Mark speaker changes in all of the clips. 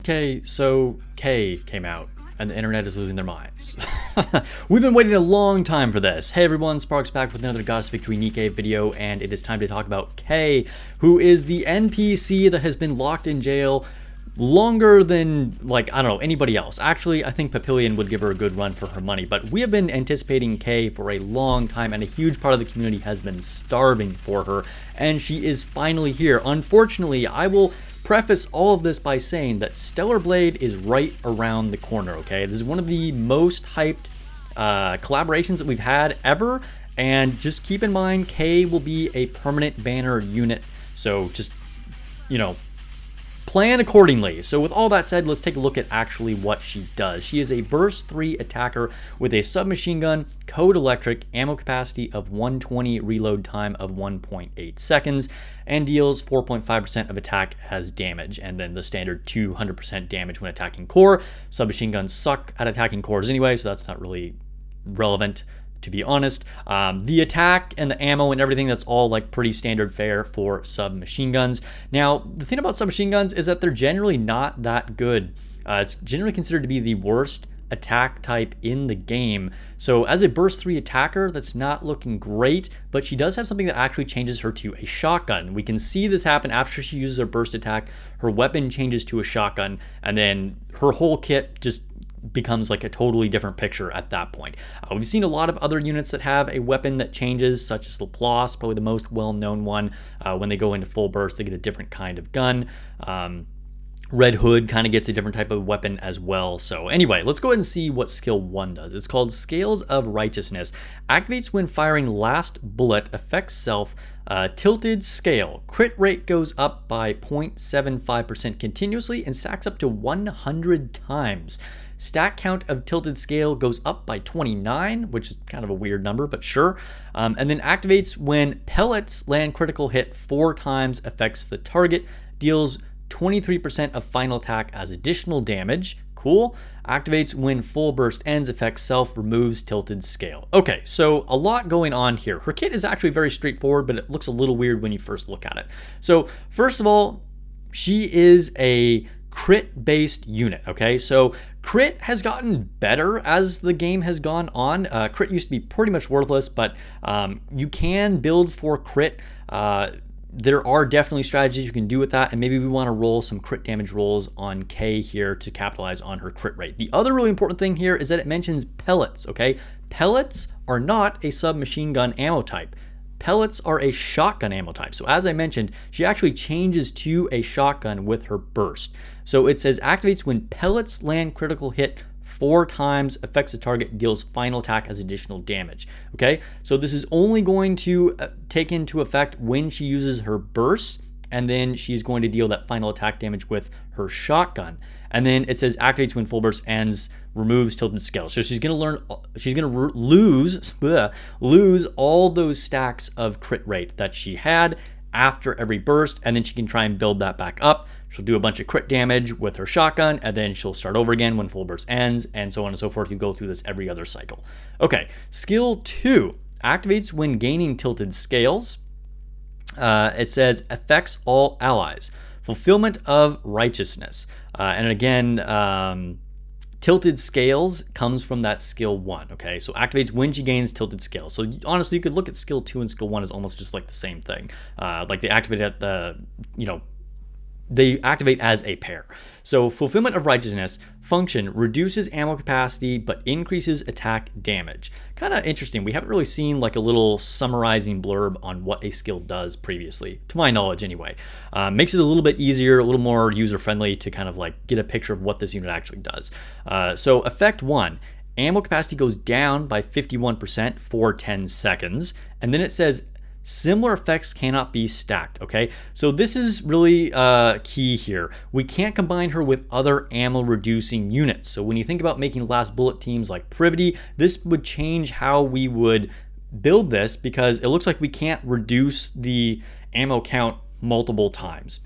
Speaker 1: Okay, so K came out, and the internet is losing their minds. We've been waiting a long time for this. Hey everyone, Sparks back with another Goddess Victory Nikke video, and it is time to talk about K, who is the NPC that has been locked in jail longer than, like, I don't know, anybody else. Actually, I think Papillion would give her a good run for her money, but we have been anticipating K for a long time, and a huge part of the community has been starving for her, and she is finally here. Unfortunately, I will preface all of this by saying that Stellar Blade is right around the corner, okay? This is one of the most hyped collaborations that we've had ever, and just keep in mind, K will be a permanent banner unit, so just, you know, plan accordingly. So with all that said, let's take a look at actually what she does. She is a burst 3 attacker with a submachine gun, code electric, ammo capacity of 120, reload time of 1.8 seconds, and deals 4.5% of attack as damage, and then the standard 200% damage when attacking core. Submachine guns suck at attacking cores anyway, so that's not really relevant, to be honest. The attack and the ammo and everything, that's all like pretty standard fare for submachine guns. Now, the thing about submachine guns is that they're generally not that good. It's generally considered to be the worst attack type in the game. So as a burst 3 attacker, that's not looking great, but she does have something that actually changes her to a shotgun. We can see this happen after she uses her burst attack. Her weapon changes to a shotgun, and then her whole kit just becomes like a totally different picture at that point. We've seen a lot of other units that have a weapon that changes, such as Laplace, probably the most well-known one. When they go into full burst, they get a different kind of gun. Red Hood kind of gets a different type of weapon as well. So anyway, let's go ahead and see what skill 1 does. It's called Scales of Righteousness. Activates when firing last bullet, affects self, tilted scale. Crit rate goes up by 0.75% continuously and stacks up to 100 times. Stack count of tilted scale goes up by 29, which is kind of a weird number, but sure. And then activates when pellets land critical hit 4 times, affects the target, deals 23% of final attack as additional damage. Cool. Activates when full burst ends, affects self, removes tilted scale. Okay, so a lot going on here. Her kit is actually very straightforward, but it looks a little weird when you first look at it. So first of all, she is a crit-based unit, okay? So crit has gotten better as the game has gone on. Crit used to be pretty much worthless, but you can build for crit. There are definitely strategies you can do with that, and maybe we want to roll some crit damage rolls on K here to capitalize on her crit rate. The other really important thing here is that it mentions pellets, okay? Pellets are not a submachine gun ammo type. Pellets are a shotgun ammo type. So as I mentioned, she actually changes to a shotgun with her burst. So it says activates when pellets land critical hit 4 times, affects the target, deals final attack as additional damage. Okay, so this is only going to take into effect when she uses her burst, and then she's going to deal that final attack damage with her shotgun. And then it says activates when full burst ends, removes tilted scale. So she's going to lose all those stacks of crit rate that she had after every burst, and then she can try and build that back up. She'll do a bunch of crit damage with her shotgun, and then she'll start over again when full burst ends, and so on and so forth. You go through this every other cycle. Okay, skill 2 activates when gaining tilted scales. It says affects all allies. Fulfillment of righteousness. And again, tilted scales comes from that skill 1, okay? So activates when she gains tilted scales. So honestly, you could look at skill 2 and skill 1 as almost just like the same thing. Like they activate at the, they activate as a pair. So fulfillment of righteousness function reduces ammo capacity but increases attack damage. Kind of interesting. We haven't really seen like a little summarizing blurb on what a skill does previously, to my knowledge anyway. Makes it a little bit easier, a little more user-friendly to kind of like get a picture of what this unit actually does. So effect 1, ammo capacity goes down by 51% for 10 seconds. And then it says similar effects cannot be stacked, okay? So this is really key here. We can't combine her with other ammo reducing units. So when you think about making last bullet teams like Privity, this would change how we would build this, because it looks like we can't reduce the ammo count multiple times.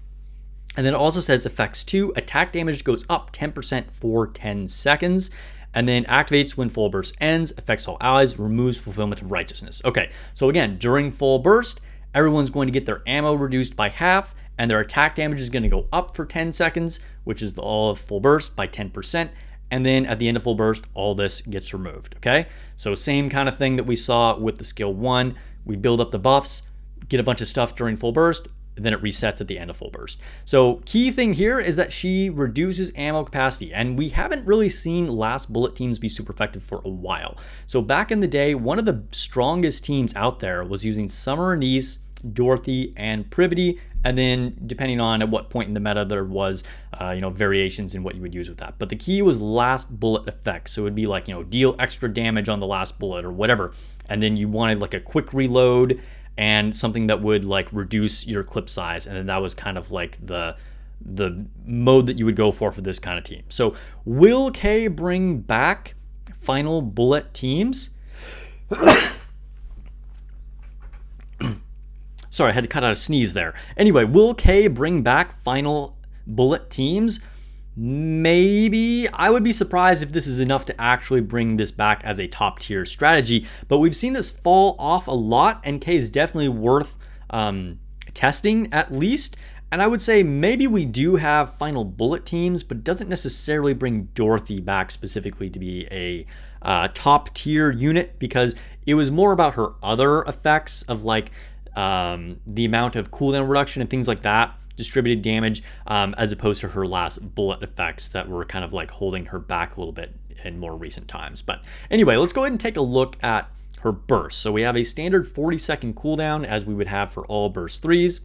Speaker 1: And then it also says effects 2, attack damage goes up 10% for 10 seconds. And then activates when full burst ends, affects all allies, removes fulfillment of righteousness. Okay, so again, during full burst, everyone's going to get their ammo reduced by half, and their attack damage is going to go up for 10 seconds, which is all of full burst by 10%. And then at the end of full burst, all this gets removed, okay? So same kind of thing that we saw with the skill 1. We build up the buffs, get a bunch of stuff during full burst, then it resets at the end of full burst. So key thing here is that she reduces ammo capacity, and we haven't really seen last bullet teams be super effective for a while. So back in the day, one of the strongest teams out there was using Summer Anise, Dorothy, and Privity, and then depending on at what point in the meta there was variations in what you would use with that. But the key was last bullet effects. So it would be like, deal extra damage on the last bullet or whatever, and then you wanted like a quick reload and something that would like reduce your clip size, and then that was kind of like the mode that you would go for this kind of team. So will K bring back final bullet teams? Sorry, I had to cut out a sneeze there. Anyway, will K bring back final bullet teams? Maybe. I would be surprised if this is enough to actually bring this back as a top tier strategy, but we've seen this fall off a lot, and K is definitely worth testing at least. And I would say maybe we do have final bullet teams, but it doesn't necessarily bring Dorothy back specifically to be a top tier unit, because it was more about her other effects of like the amount of cooldown reduction and things like that, distributed damage, as opposed to her last bullet effects that were kind of like holding her back a little bit in more recent times. But anyway, let's go ahead and take a look at her burst. So we have a standard 40-second cooldown as we would have for all burst 3s.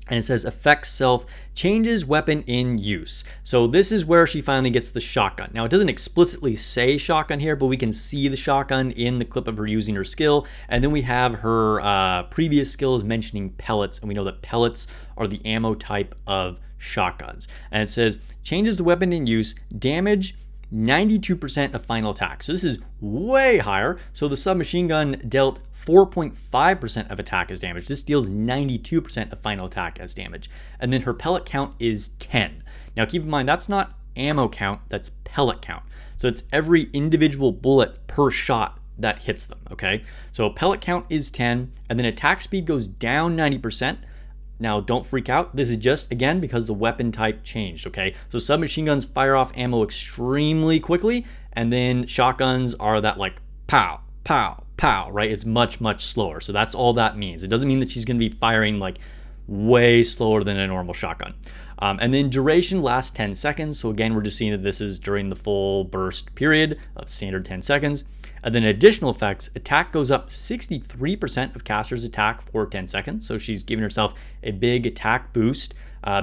Speaker 1: And it says effect self changes weapon in use. So this is where she finally gets the shotgun. Now it doesn't explicitly say shotgun here, but we can see the shotgun in the clip of her using her skill. And then we have her previous skills mentioning pellets, and we know that pellets are the ammo type of shotguns. And it says changes the weapon in use, damage 92% of final attack. So this is way higher. So the submachine gun dealt 4.5% of attack as damage. This deals 92% of final attack as damage. And then her pellet count is 10. Now keep in mind, that's not ammo count, that's pellet count. So it's every individual bullet per shot that hits them, okay? So pellet count is 10, and then attack speed goes down 90%. Now, don't freak out. This is just, again, because the weapon type changed, okay? So submachine guns fire off ammo extremely quickly, and then shotguns are that like pow, pow, pow, right? It's much, much slower. So that's all that means. It doesn't mean that she's going to be firing like way slower than a normal shotgun. And then duration lasts 10 seconds. So again, we're just seeing that this is during the full burst period. That's standard 10 seconds. And then additional effects, attack goes up 63% of caster's attack for 10 seconds. So she's giving herself a big attack boost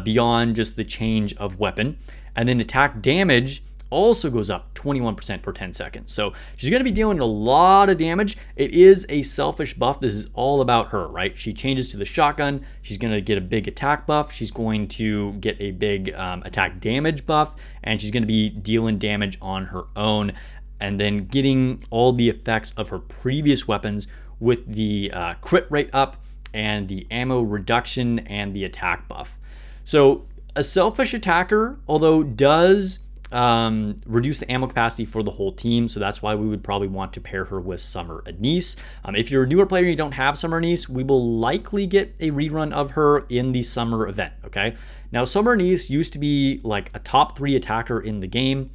Speaker 1: beyond just the change of weapon. And then attack damage also goes up 21% for 10 seconds. So she's going to be dealing a lot of damage. It is a selfish buff. This is all about her, right? She changes to the shotgun. She's going to get a big attack buff. She's going to get a big attack damage buff, and she's going to be dealing damage on her own, and then getting all the effects of her previous weapons with the crit rate up and the ammo reduction and the attack buff. So a selfish attacker, although does reduce the ammo capacity for the whole team, so that's why we would probably want to pair her with Summer Anise. If you're a newer player and you don't have Summer Anise, we will likely get a rerun of her in the summer event, okay? Now, Summer Anise used to be like a top 3 attacker in the game,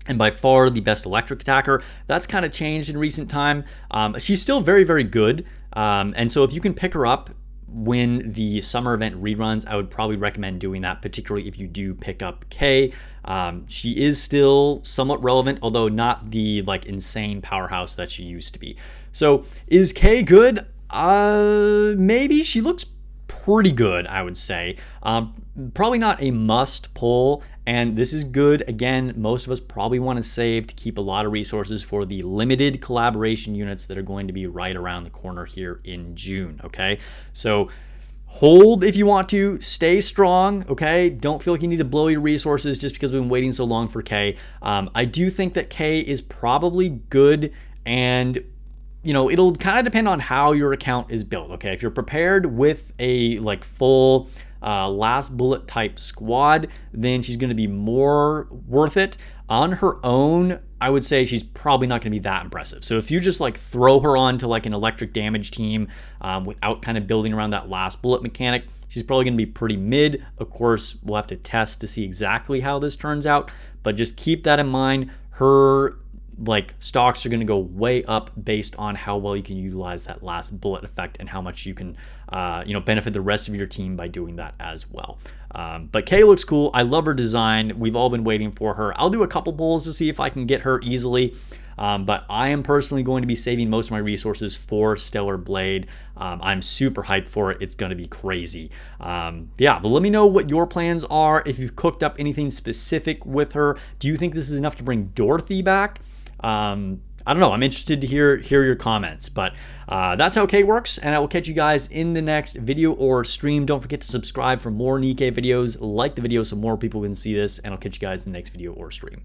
Speaker 1: and by far the best electric attacker. That's kind of changed in recent time. She's still very, very good, and so if you can pick her up when the summer event reruns, I would probably recommend doing that, particularly if you do pick up K. She is still somewhat relevant, although not the like insane powerhouse that she used to be. So is K good? Maybe. She looks pretty good, I would say. Probably not a must pull, and this is good. Again, most of us probably want to save to keep a lot of resources for the limited collaboration units that are going to be right around the corner here in June, okay? So hold if you want to, stay strong, okay? Don't feel like you need to blow your resources just because we've been waiting so long for K. I do think that K is probably good, and you know, it'll kind of depend on how your account is built, okay? If you're prepared with a like full last bullet type squad, then she's going to be more worth it. On her own, I would say she's probably not going to be that impressive. So if you just like throw her onto like an electric damage team without kind of building around that last bullet mechanic, She's probably going to be pretty mid. Of course, we'll have to test to see exactly how this turns out, but just keep that in mind. Her stocks are going to go way up based on how well you can utilize that last bullet effect and how much you can benefit the rest of your team by doing that as well. But Kay looks cool. I love her design. We've all been waiting for her. I'll do a couple pulls to see if I can get her easily. But I am personally going to be saving most of my resources for Stellar Blade. I'm super hyped for it. It's going to be crazy. Yeah, but let me know what your plans are. If you've cooked up anything specific with her. Do you think this is enough to bring Dorothy back? I don't know. I'm interested to hear your comments, but that's how Kay works, and I will catch you guys in the next video or stream. Don't forget to subscribe for more nikke videos. Like the video so more people can see this, and I'll catch you guys in the next video or stream.